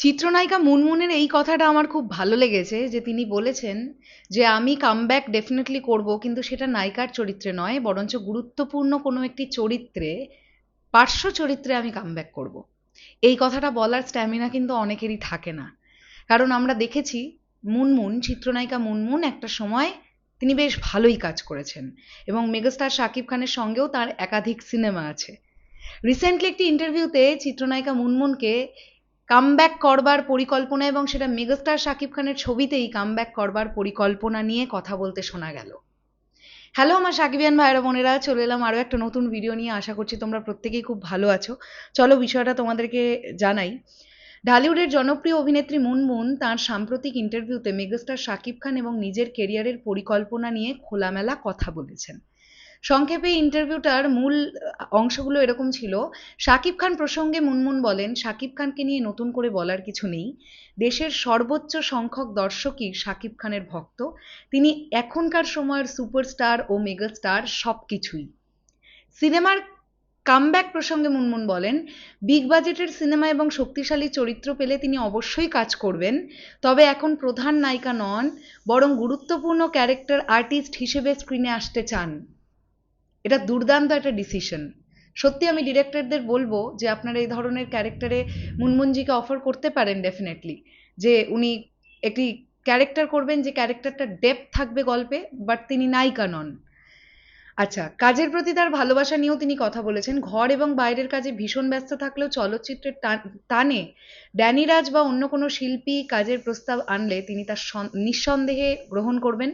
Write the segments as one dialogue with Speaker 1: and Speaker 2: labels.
Speaker 1: চিত্রনায়িকা মুনমুনের এই কথাটা আমার খুব ভালো লেগেছে যে তিনি বলেছেন যে আমি কামব্যাক ডেফিনেটলি করব, কিন্তু সেটা নায়িকার চরিত্রে নয়, বরঞ্চ গুরুত্বপূর্ণ কোনো একটি চরিত্রে, পার্শ্ব চরিত্রে আমি কামব্যাক করব। এই কথাটা বলার স্ট্যামিনা কিন্তু অনেকেরই থাকে না। কারণ আমরা দেখেছি মুনমুন, চিত্রনায়িকা মুনমুন একটা সময় তিনি বেশ ভালোই কাজ করেছেন এবং মেগাস্টার শাকিব খানের সঙ্গেও তার একাধিক সিনেমা আছে। রিসেন্টলি একটি ইন্টারভিউতে চিত্রনায়িকা মুনমুনকে কামব্যাক করবার পরিকল্পনা এবং সেটা মেগাস্টার শাকিব খানের ছবিতেই কামব্যাক করবার পরিকল্পনা নিয়ে কথা বলতে শোনা গেল। হ্যালো আমার সাকিবিয়ান ভাইরা বোনেরা, চলে এলাম আরও একটা নতুন ভিডিও নিয়ে। আশা করছি তোমরা প্রত্যেকেই খুব ভালো আছো। চলো বিষয়টা তোমাদেরকে জানাই। ঢালিউডের জনপ্রিয় অভিনেত্রী মুনমুন তাঁর সাম্প্রতিক ইন্টারভিউতে মেগাস্টার শাকিব খান এবং নিজের কেরিয়ারের পরিকল্পনা নিয়ে খোলামেলা কথা বলেছেন। সংক্ষেপে ইন্টারভিউটার মূল অংশগুলো এরকম ছিল। শাকিব খান প্রসঙ্গে মুনমুন বলেন, শাকিব খানকে নিয়ে নতুন করে বলার কিছু নেই। দেশের সর্বোচ্চ সংখ্যক দর্শকই শাকিব খানের ভক্ত। তিনি এখনকার সময়ের সুপারস্টার ও মেগাস্টার সবকিছুই। সিনেমার কামব্যাক প্রসঙ্গে মুনমুন বলেন, বিগ বাজেটের সিনেমা এবং শক্তিশালী চরিত্র পেলে তিনি অবশ্যই কাজ করবেন। তবে এখন প্রধান নায়িকা নন, বরং গুরুত্বপূর্ণ ক্যারেক্টার আর্টিস্ট হিসেবে স্ক্রিনে আসতে চান। এটা দুর্দান্ত একটা ডিসিশন। সত্যি আমি ডিরেক্টরদের বলবো যে আপনারা এই ধরনের ক্যারেক্টারে মুনমুনজিকে অফার করতে পারেন ডেফিনেটলি, যে উনি একটি ক্যারেক্টার করবেন যে ক্যারেক্টারটা ডেপথ থাকবে গল্পে, বাট তিনি নায়িকা নন। আচ্ছা, কাজের প্রতি তার ভালোবাসা নিয়েও তিনি কথা বলেছেন। ঘর এবং বাইরের কাজে ভীষণ ব্যস্ত থাকলেও চলচ্চিত্রের টানে ড্যানি রাজ বা অন্য কোনো শিল্পী কাজের প্রস্তাব আনলে তিনি তা নিঃসন্দেহে গ্রহণ করবেন।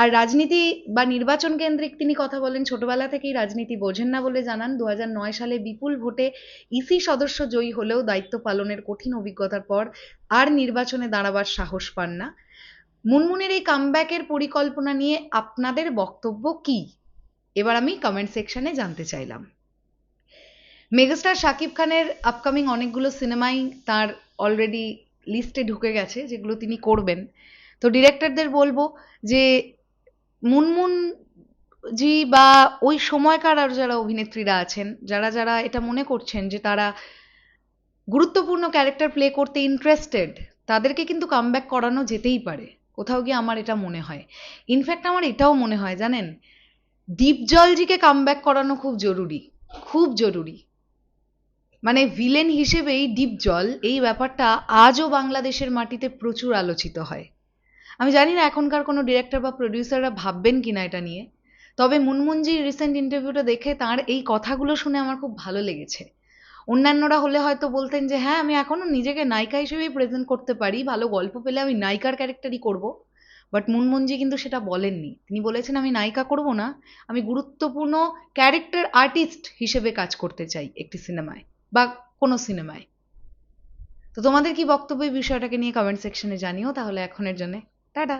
Speaker 1: আর রাজনীতি বা নির্বাচন কেন্দ্রিক তিনি কথা বলেন। ছোটবেলা থেকেই রাজনীতি বোঝেন না বলে জানান। 2009 সালে বিপুল ভোটে ইসি সদস্য জয়ী হলেও দায়িত্ব পালনের কঠিন অভিজ্ঞতার পর আর নির্বাচনে দাঁড়াবার সাহস পান না। মুনমুনের এই কামব্যাকের পরিকল্পনা নিয়ে আপনাদের বক্তব্য কি? এবার আমি কমেন্ট সেকশনে জানতে চাইলাম। মেগাস্টার শাকিব খানের আপকামিং অনেকগুলো সিনেমাই তার অলরেডি লিস্টে ঢুকে গেছে যেগুলো তিনি করবেন। তো ডিরেক্টরদের বলবো যে মুনমুন জি বা ওই সময়কার আর যারা অভিনেত্রীরা আছেন, যারা যারা এটা মনে করছেন যে তারা গুরুত্বপূর্ণ ক্যারেক্টার প্লে করতে ইন্টারেস্টেড, তাদেরকে কিন্তু কামব্যাক করানো যেতেই পারে। কোথাও গিয়ে আমার এটা মনে হয়। ইনফ্যাক্ট আমার এটাও মনে হয় জানেন, দীপজলজিকে কামব্যাক করানো খুব জরুরি, খুব জরুরি। মানে ভিলেন হিসেবেই দীপজল, এই ব্যাপারটা আজও বাংলাদেশের মাটিতে প্রচুর আলোচিত হয়। আমি জানি না এখনকার কোনো ডিরেক্টর বা প্রডিউসাররা ভাববেন কিনা এটা নিয়ে। তবে মুনমুনজির রিসেন্ট ইন্টারভিউটা দেখে তার এই কথাগুলো শুনে আমার খুব ভালো লেগেছে। অন্যান্যরা হলে হয়তো বলতেন যে হ্যাঁ আমি এখনো নিজেকে নায়িকা হিসেবেই প্রেজেন্ট করতে পারি, ভালো গল্প পেলে আমি নায়িকার ক্যারেক্টারই করব। বাট মুনমুনজি কিন্তু সেটা বলেননি। তিনি বলেছেন আমি নায়িকা করব না, আমি গুরুত্বপূর্ণ ক্যারেক্টার আর্টিস্ট হিসেবে কাজ করতে চাই একটি সিনেমায় বা কোনো সিনেমায়। তো তোমাদের কি বক্তব্য এই বিষয়টাকে নিয়ে কমেন্ট সেকশনে জানিও। তাহলে এখনের জন্য টাটা।